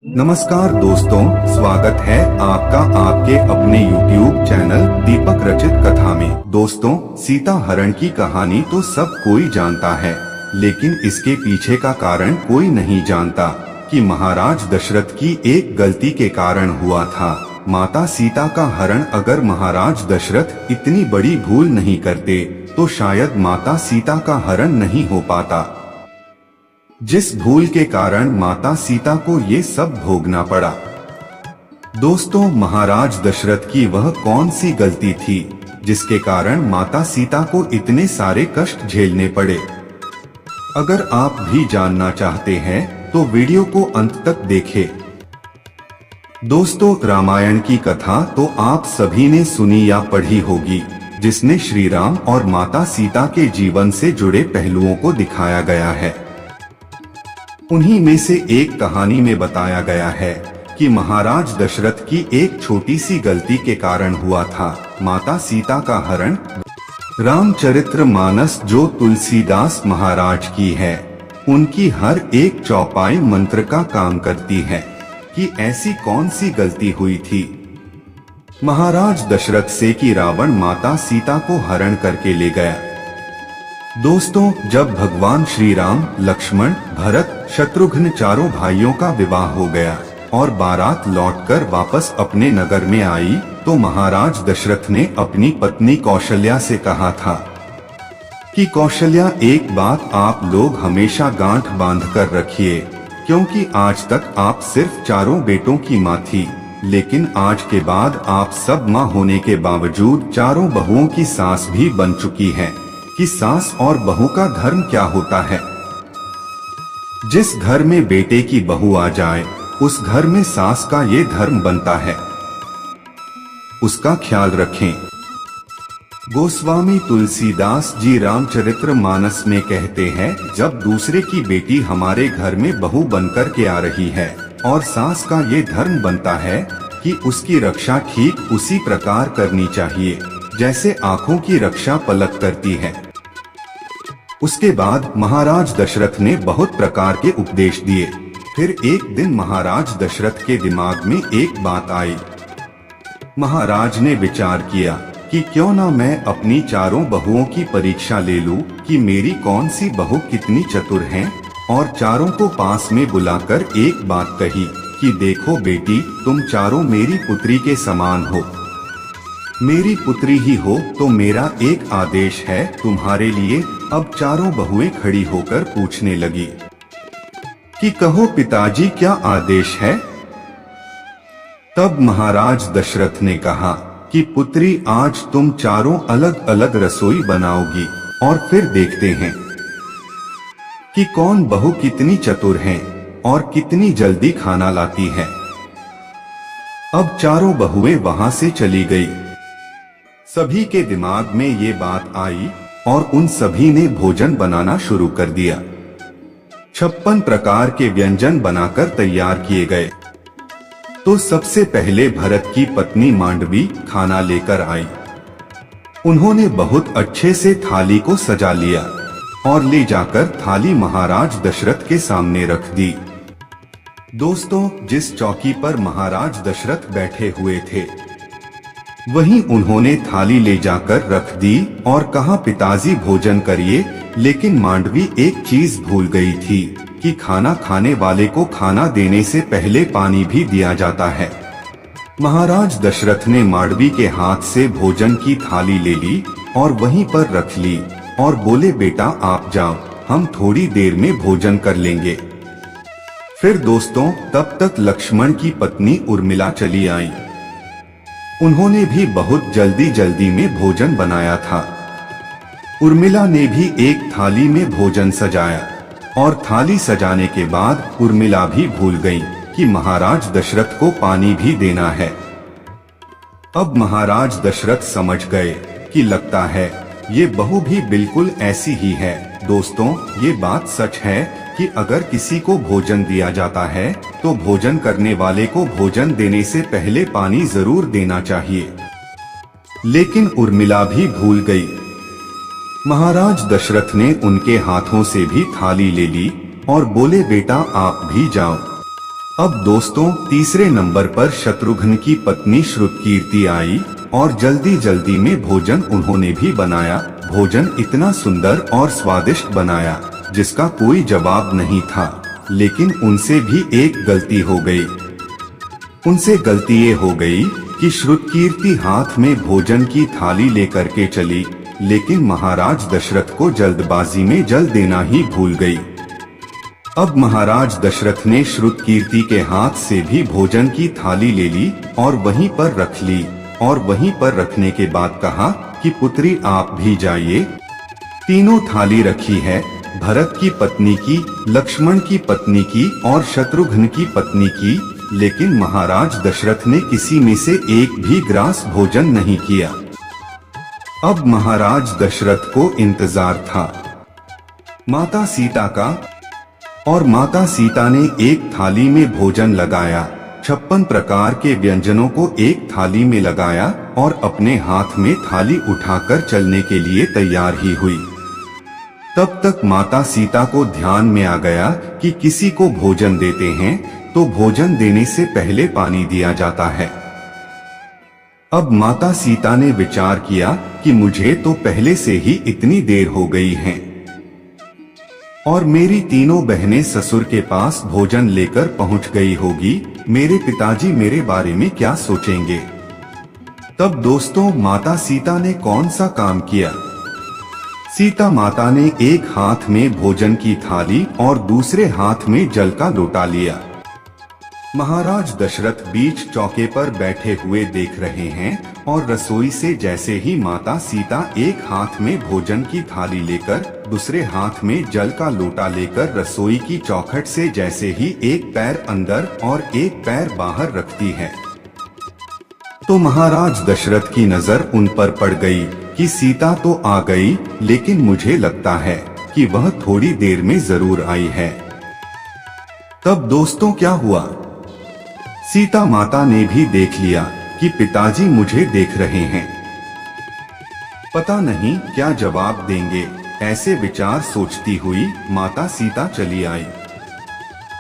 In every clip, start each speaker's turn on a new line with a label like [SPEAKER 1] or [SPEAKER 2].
[SPEAKER 1] नमस्कार दोस्तों, स्वागत है आपका आपके अपने YouTube चैनल दीपक रचित कथा में। दोस्तों, सीता हरण की कहानी तो सब कोई जानता है, लेकिन इसके पीछे का कारण कोई नहीं जानता कि महाराज दशरथ की एक गलती के कारण हुआ था माता सीता का हरण। अगर महाराज दशरथ इतनी बड़ी भूल नहीं करते तो शायद माता सीता का हरण नहीं हो पाता, जिस भूल के कारण माता सीता को ये सब भोगना पड़ा। दोस्तों, महाराज दशरथ की वह कौन सी गलती थी जिसके कारण माता सीता को इतने सारे कष्ट झेलने पड़े? अगर आप भी जानना चाहते हैं तो वीडियो को अंत तक देखें। दोस्तों, रामायण की कथा तो आप सभी ने सुनी या पढ़ी होगी, जिसने श्री राम और माता सीता के जीवन से जुड़े पहलुओं को दिखाया गया है। उन्हीं में से एक कहानी में बताया गया है कि महाराज दशरथ की एक छोटी सी गलती के कारण हुआ था माता सीता का हरण। रामचरितमानस जो तुलसीदास महाराज की है, उनकी हर एक चौपाई मंत्र का काम करती है कि ऐसी कौन सी गलती हुई थी महाराज दशरथ से कि रावण माता सीता को हरण करके ले गया। दोस्तों, जब भगवान श्री राम, लक्ष्मण, भरत, शत्रुघ्न चारों भाइयों का विवाह हो गया और बारात लौटकर वापस अपने नगर में आई, तो महाराज दशरथ ने अपनी पत्नी कौशल्या से कहा था कि कौशल्या, एक बात आप लोग हमेशा गांठ बांध कर रखिए, क्योंकि आज तक आप सिर्फ चारों बेटों की माँ थी, लेकिन आज के बाद आप सब माँ होने के बावजूद चारों बहुओं की सास भी बन चुकी हैं। कि सास और बहू का धर्म क्या होता है? जिस घर में बेटे की बहू आ जाए, उस घर में सास का ये धर्म बनता है, उसका ख्याल रखें। गोस्वामी तुलसीदास जी रामचरितमानस में कहते हैं, जब दूसरे की बेटी हमारे घर में बहू बनकर के आ रही है और सास का ये धर्म बनता है कि उसकी रक्षा ठीक उसी प्रकार करनी चाहिए जैसे आंखों की रक्षा पलक करती है। उसके बाद महाराज दशरथ ने बहुत प्रकार के उपदेश दिए। फिर एक दिन महाराज दशरथ के दिमाग में एक बात आई। महाराज ने विचार किया कि क्यों ना मैं अपनी चारों बहुओं की परीक्षा ले लूं कि मेरी कौन सी बहू कितनी चतुर हैं, और चारों को पास में बुलाकर एक बात कही कि देखो बेटी, तुम चारों मेरी पुत्री के समान हो। मेरी पुत्री ही हो तो मेरा एक आदेश है तुम्हारे लिए। अब चारों बहुएं खड़ी होकर पूछने लगी कि कहो पिताजी, क्या आदेश है? तब महाराज दशरथ ने कहा कि पुत्री, आज तुम चारों अलग अलग रसोई बनाओगी और फिर देखते हैं कि कौन बहू कितनी चतुर है और कितनी जल्दी खाना लाती है। अब चारों बहुएं वहां से चली गई। सभी के दिमाग में ये बात आई और उन सभी ने भोजन बनाना शुरू कर दिया। 56 प्रकार के व्यंजन बनाकर तैयार किए गए। तो सबसे पहले भरत की पत्नी मांडवी खाना लेकर आई। उन्होंने बहुत अच्छे से थाली को सजा लिया और ले जाकर थाली महाराज दशरथ के सामने रख दी। दोस्तों, जिस चौकी पर महाराज दशरथ बैठे हुए थे, वहीं उन्होंने थाली ले जाकर रख दी और कहा, पिताजी भोजन करिए। लेकिन मांडवी एक चीज भूल गई थी कि खाना खाने वाले को खाना देने से पहले पानी भी दिया जाता है। महाराज दशरथ ने मांडवी के हाथ से भोजन की थाली ले ली और वहीं पर रख ली और बोले, बेटा आप जाओ, हम थोड़ी देर में भोजन कर लेंगे। फिर दोस्तों, तब तक लक्ष्मण की पत्नी उर्मिला चली आई। उन्होंने भी बहुत जल्दी जल्दी में भोजन बनाया था। उर्मिला ने भी एक थाली में भोजन सजाया और थाली सजाने के बाद उर्मिला भी भूल गई कि महाराज दशरथ को पानी भी देना है। अब महाराज दशरथ समझ गए कि लगता है ये बहू भी बिल्कुल ऐसी ही है। दोस्तों, ये बात सच है कि अगर किसी को भोजन दिया जाता है तो भोजन करने वाले को भोजन देने से पहले पानी जरूर देना चाहिए। लेकिन उर्मिला भी भूल गई। महाराज दशरथ ने उनके हाथों से भी थाली ले ली और बोले, बेटा आप भी जाओ। अब दोस्तों तीसरे नंबर पर शत्रुघ्न की पत्नी श्रुतकीर्ति आई और जल्दी जल्दी में भोजन उन्होंने भी बनाया। भोजन इतना सुंदर और स्वादिष्ट बनाया जिसका कोई जवाब नहीं था। लेकिन उनसे भी एक गलती हो गई। उनसे गलती ये हो गई कि श्रुतकीर्ति हाथ में भोजन की थाली लेकर के चली, लेकिन महाराज दशरथ को जल्दबाजी में जल देना ही भूल गई। अब महाराज दशरथ ने श्रुतकीर्ति के हाथ से भी भोजन की थाली ले ली और वहीं पर रख ली, और वहीं पर रखने के बाद कहा कि पुत्री आप भी जाइए। तीनों थाली रखी है, भरत की पत्नी की, लक्ष्मण की पत्नी की और शत्रुघ्न की पत्नी की, लेकिन महाराज दशरथ ने किसी में से एक भी ग्रास भोजन नहीं किया। अब महाराज दशरथ को इंतजार था माता सीता का, और माता सीता ने एक थाली में भोजन लगाया, 56 प्रकार के व्यंजनों को एक थाली में लगाया और अपने हाथ में थाली उठाकर चलने के लिए तैयार ही हुई। तब तक माता सीता को ध्यान में आ गया कि किसी को भोजन देते हैं तो भोजन देने से पहले पानी दिया जाता है। अब माता सीता ने विचार किया कि मुझे तो पहले से ही इतनी देर हो गई है और मेरी तीनों बहनें ससुर के पास भोजन लेकर पहुंच गई होगी, मेरे पिताजी मेरे बारे में क्या सोचेंगे। तब दोस्तों माता सीता ने कौन सा काम किया। सीता माता ने एक हाथ में भोजन की थाली और दूसरे हाथ में जल का लोटा लिया। महाराज दशरथ बीच चौके पर बैठे हुए देख रहे हैं और रसोई से जैसे ही माता सीता एक हाथ में भोजन की थाली लेकर दूसरे हाथ में जल का लोटा लेकर रसोई की चौखट से जैसे ही एक पैर अंदर और एक पैर बाहर रखती है, तो महाराज दशरथ की नजर उन पर पड़ गई कि सीता तो आ गई, लेकिन मुझे लगता है कि वह थोड़ी देर में जरूर आई है। तब दोस्तों क्या हुआ, सीता माता ने भी देख लिया कि पिताजी मुझे देख रहे हैं, पता नहीं क्या जवाब देंगे। ऐसे विचार सोचती हुई माता सीता चली आई।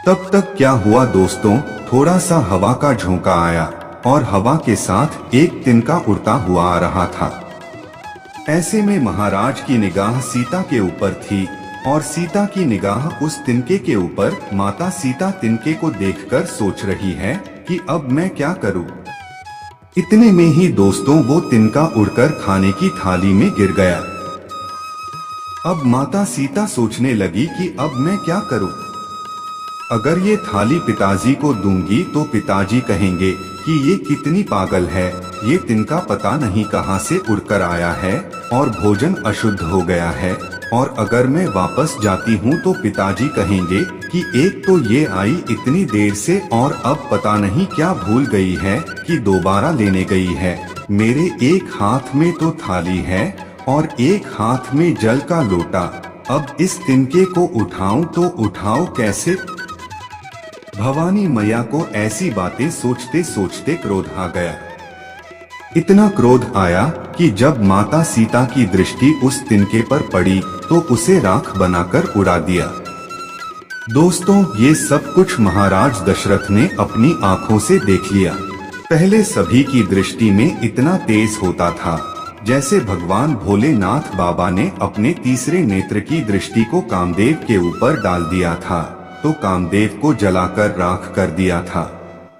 [SPEAKER 1] तब तक क्या हुआ दोस्तों, थोड़ा सा हवा का झोंका आया और हवा के साथ एक तिनका उड़ता हुआ आ रहा था। ऐसे में महाराज की निगाह सीता के ऊपर थी और सीता की निगाह उस तिनके के ऊपर। माता सीता तिनके को देखकर सोच रही है कि अब मैं क्या करूं। इतने में ही दोस्तों वो तिनका उड़कर खाने की थाली में गिर गया। अब माता सीता सोचने लगी कि अब मैं क्या करूं। अगर ये थाली पिताजी को दूंगी तो पिताजी कहेंगे कि ये कितनी पागल है, ये तिनका पता नहीं कहां से उड़कर आया है और भोजन अशुद्ध हो गया है। और अगर मैं वापस जाती हूँ तो पिताजी कहेंगे कि एक तो ये आई इतनी देर से और अब पता नहीं क्या भूल गई है कि दोबारा लेने गई है। मेरे एक हाथ में तो थाली है और एक हाथ में जल का लोटा, अब इस तिनके को उठाऊं तो उठाऊं कैसे। भवानी मैया को ऐसी बातें सोचते सोचते क्रोध आ गया। इतना क्रोध आया कि जब माता सीता की दृष्टि उस तिनके पर पड़ी तो उसे राख बनाकर उड़ा दिया। दोस्तों ये सब कुछ महाराज दशरथ ने अपनी आंखों से देख लिया। पहले सभी की दृष्टि में इतना तेज होता था जैसे भगवान भोलेनाथ बाबा ने अपने तीसरे नेत्र की दृष्टि को कामदेव के ऊपर डाल दिया था तो कामदेव को जलाकर राख कर दिया था।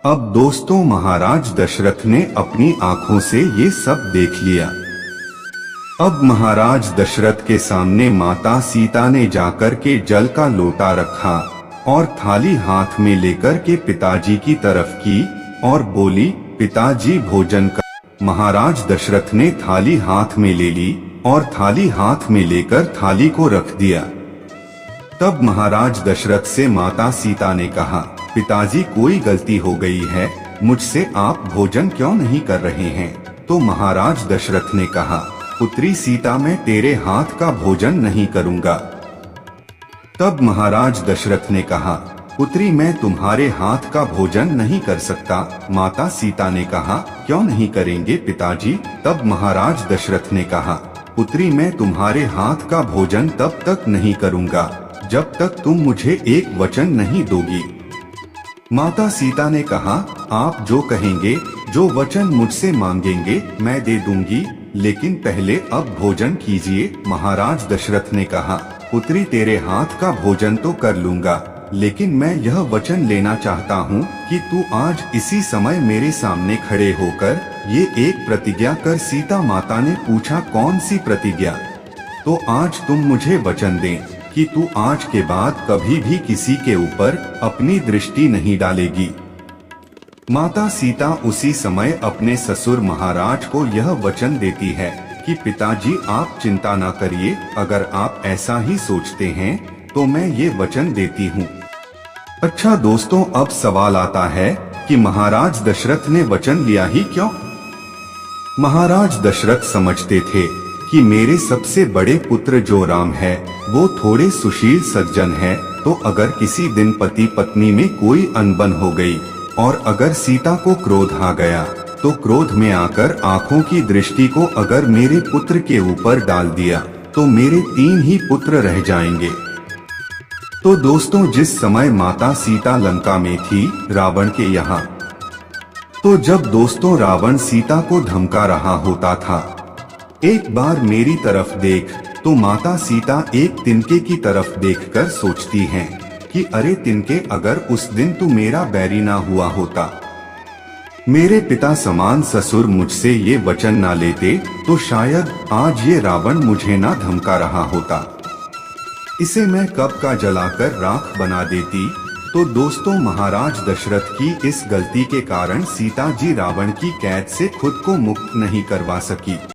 [SPEAKER 1] अब दोस्तों महाराज दशरथ ने अपनी आंखों से ये सब देख लिया। अब महाराज दशरथ के सामने माता सीता ने जाकर के जल का लोटा रखा और थाली हाथ में लेकर के पिताजी की तरफ की और बोली, पिताजी भोजन कर। महाराज दशरथ ने थाली हाथ में ले ली और थाली हाथ में लेकर थाली को रख दिया। तब महाराज दशरथ से माता सीता ने कहा, पिताजी कोई गलती हो गई है, मुझसे आप भोजन क्यों नहीं कर रहे हैं। तो महाराज दशरथ ने कहा, पुत्री सीता मैं तेरे हाथ का भोजन नहीं करूंगा। तब महाराज दशरथ ने कहा, पुत्री मैं तुम्हारे हाथ का भोजन नहीं कर सकता। माता सीता ने कहा, क्यों नहीं करेंगे पिताजी। तब महाराज दशरथ ने कहा, पुत्री मैं तुम्हारे हाथ का भोजन तब तक नहीं करूंगा जब तक तुम मुझे एक वचन नहीं दोगी। माता सीता ने कहा, आप जो कहेंगे, जो वचन मुझसे मांगेंगे मैं दे दूंगी, लेकिन पहले अब भोजन कीजिए। महाराज दशरथ ने कहा, पुत्री तेरे हाथ का भोजन तो कर लूंगा, लेकिन मैं यह वचन लेना चाहता हूँ कि तू आज इसी समय मेरे सामने खड़े होकर ये एक प्रतिज्ञा कर। सीता माता ने पूछा, कौन सी प्रतिज्ञा? तो आज तुम मुझे वचन दें कि तू आज के बाद कभी भी किसी के ऊपर अपनी दृष्टि नहीं डालेगी। माता सीता उसी समय अपने ससुर महाराज को यह वचन देती है कि पिताजी आप चिंता न करिए, अगर आप ऐसा ही सोचते हैं तो मैं ये वचन देती हूँ। अच्छा दोस्तों, अब सवाल आता है कि महाराज दशरथ ने वचन लिया ही क्यों? महाराज दशरथ समझते थे कि मेरे सबसे बड़े पुत्र जो राम है वो थोड़े सुशील सज्जन है, तो अगर किसी दिन पति पत्नी में कोई अनबन हो गई और अगर सीता को क्रोध आ गया, तो क्रोध में आकर आंखों की दृष्टि को अगर मेरे पुत्र के ऊपर डाल दिया तो मेरे 3 ही पुत्र रह जाएंगे। तो दोस्तों, जिस समय माता सीता लंका में थी रावण के यहाँ, तो जब दोस्तों रावण सीता को धमका रहा होता था, एक बार मेरी तरफ देख, तो माता सीता एक तिनके की तरफ देखकर सोचती हैं कि अरे तिनके, अगर उस दिन तू मेरा बैरी ना हुआ होता, मेरे पिता समान ससुर मुझसे ये वचन ना लेते, तो शायद आज ये रावण मुझे ना धमका रहा होता, इसे मैं कब का जलाकर राख बना देती। तो दोस्तों, महाराज दशरथ की इस गलती के कारण सीता जी रावण की कैद से खुद को मुक्त नहीं करवा सकी।